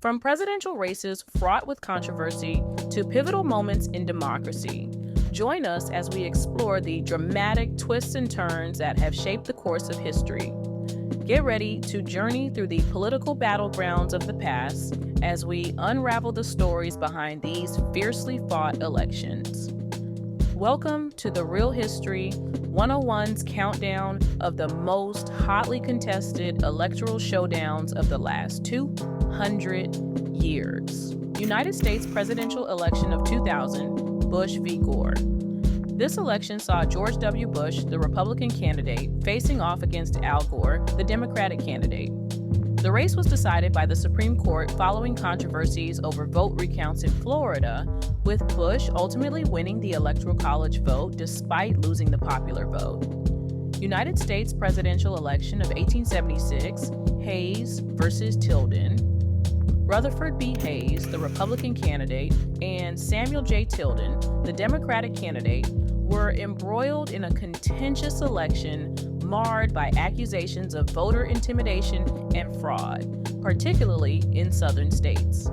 From presidential races fraught with controversy to pivotal moments in democracy, join us as we explore the dramatic twists and turns that have shaped the course of history. Get ready to journey through the political battlegrounds of the past as we unravel the stories behind these fiercely fought elections. Welcome to the Real History 101's countdown of the most hotly contested electoral showdowns of the last 200 years. United States presidential election of 2000, Bush v. Gore. This election saw George W. Bush, the Republican candidate, facing off against Al Gore, the Democratic candidate. The race was decided by the Supreme Court following controversies over vote recounts in Florida, with Bush ultimately winning the Electoral College vote despite losing the popular vote. United States presidential election of 1876, Hayes versus Tilden. Rutherford B. Hayes, the Republican candidate, and Samuel J. Tilden, the Democratic candidate, were embroiled in a contentious election marred by accusations of voter intimidation and fraud, particularly in southern states.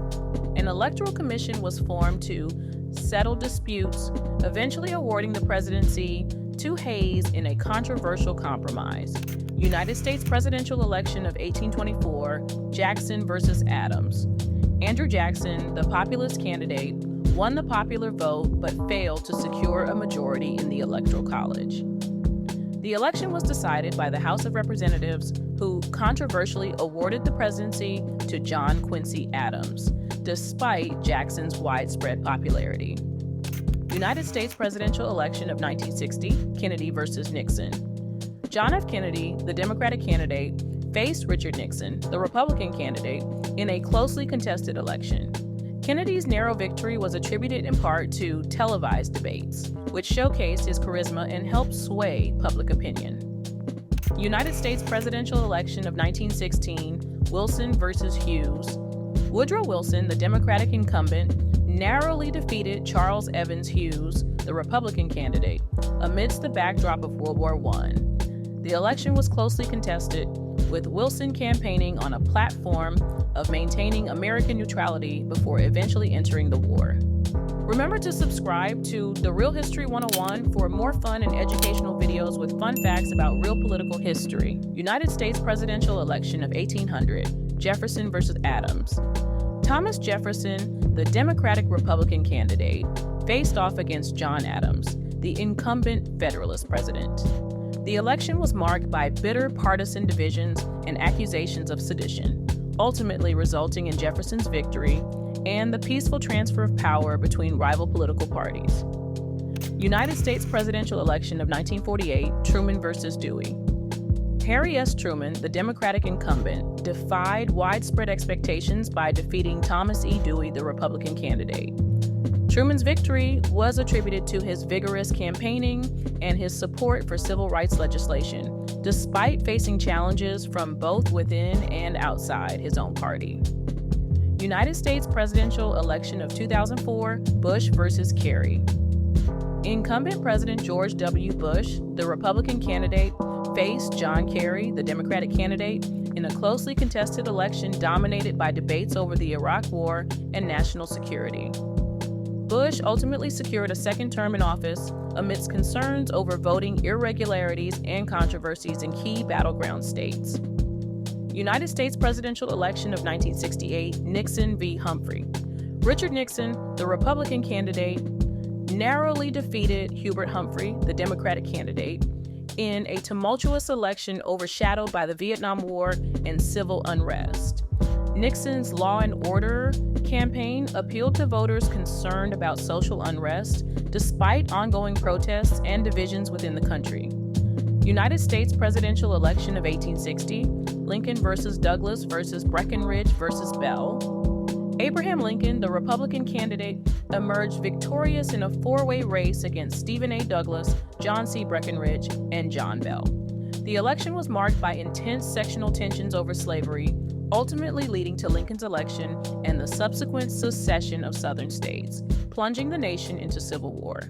An electoral commission was formed to settle disputes, eventually awarding the presidency to Hayes in a controversial compromise. United States presidential election of 1824, Jackson versus Adams. Andrew Jackson, the populist candidate, won the popular vote but failed to secure a majority in the Electoral College. The election was decided by the House of Representatives, who controversially awarded the presidency to John Quincy Adams, despite Jackson's widespread popularity. United States presidential election of 1960, Kennedy versus Nixon. John F. Kennedy, the Democratic candidate, faced Richard Nixon, the Republican candidate, in a closely contested election. Kennedy's narrow victory was attributed in part to televised debates, which showcased his charisma and helped sway public opinion. United States presidential election of 1916, Wilson versus Hughes. Woodrow Wilson, the Democratic incumbent, narrowly defeated Charles Evans Hughes, the Republican candidate, amidst the backdrop of World War I. The election was closely contested, with Wilson campaigning on a platform of maintaining American neutrality before eventually entering the war. Remember to subscribe to The Real History 101 for more fun and educational videos with fun facts about real political history. United States presidential election of 1800, Jefferson versus Adams. Thomas Jefferson, the Democratic Republican candidate, faced off against John Adams, the incumbent Federalist president. The election was marked by bitter partisan divisions and accusations of sedition, ultimately resulting in Jefferson's victory and the peaceful transfer of power between rival political parties. United States presidential election of 1948, Truman versus Dewey. Harry S. Truman, the Democratic incumbent, defied widespread expectations by defeating Thomas E. Dewey, the Republican candidate. Truman's victory was attributed to his vigorous campaigning and his support for civil rights legislation, despite facing challenges from both within and outside his own party. United States presidential election of 2004, Bush versus Kerry. Incumbent President George W. Bush, the Republican candidate, faced John Kerry, the Democratic candidate, in a closely contested election dominated by debates over the Iraq War and national security. Bush ultimately secured a second term in office amidst concerns over voting irregularities and controversies in key battleground states. United States presidential election of 1968, Nixon v. Humphrey. Richard Nixon, the Republican candidate, narrowly defeated Hubert Humphrey, the Democratic candidate, in a tumultuous election overshadowed by the Vietnam War and civil unrest. Nixon's law and order campaign appealed to voters concerned about social unrest, despite ongoing protests and divisions within the country. United States presidential election of 1860, Lincoln versus Douglas versus Breckinridge versus Bell. Abraham Lincoln, the Republican candidate, emerged victorious in a four-way race against Stephen A. Douglas, John C. Breckinridge, and John Bell. The election was marked by intense sectional tensions over slavery, ultimately leading to Lincoln's election and the subsequent secession of southern states, plunging the nation into civil war.